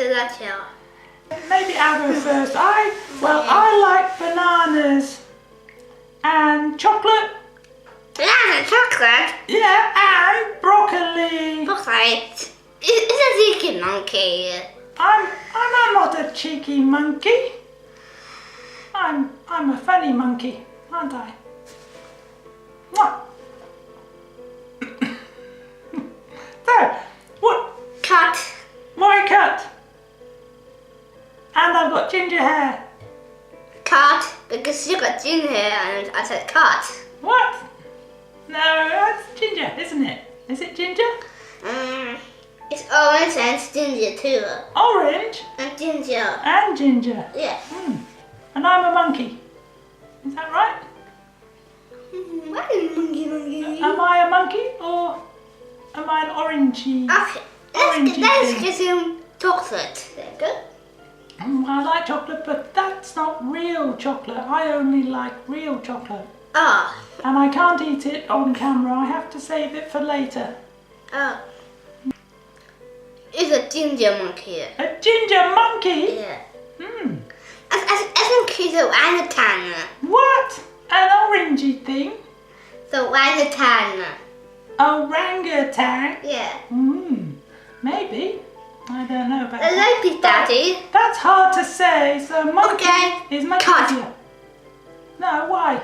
Elijah. Maybe I'll go first. I like bananas and chocolate. Banana chocolate? Yeah, and broccoli. Chocolate. It's a cheeky monkey. I'm not a cheeky monkey. I'm a funny monkey, aren't I? Mwah. So, what? Cat. My cat. And I've got ginger hair. Cat, because you got ginger and I said cat. What? No, that's ginger, isn't it? Is it ginger? It's orange and ginger too. Orange And ginger. and ginger. Yeah. And I'm a monkey. Is that right? What is monkey? Am I a monkey or am I an orangey? Okay, Orangey let's thing. get some chocolate. There you go. I like chocolate, but that's not real chocolate. I only like real chocolate. Ah. And I can't eat it on camera. I have to save it for later. Oh. It's a ginger monkey. A ginger monkey? Yeah. Hmm. I think he's a orangutan. What? An orangey thing? The orangutan. Orangutan? Yeah. Maybe. I don't know about I that. like it, Daddy. That's hard to say, so monkey Okay. is much Cut. easier. No, why?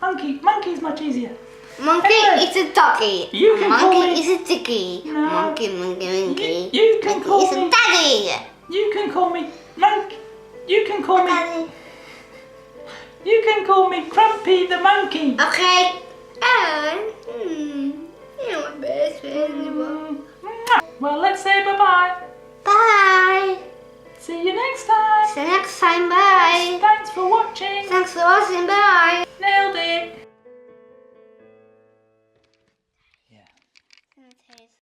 Monkey's much easier. Monkey Anyway, is a doggy. you can call Monkey me- is a diggy. No. Monkey. You can Monkey call is me- a daddy. You can call me monkey. You can call me. Daddy. You can call me Crumpy the monkey. Okay. And you're my best friend. Well, let's say bye-bye. Bye. See you next time. See you next time. Bye. Thanks for watching. Thanks for watching. Bye. Nailed it.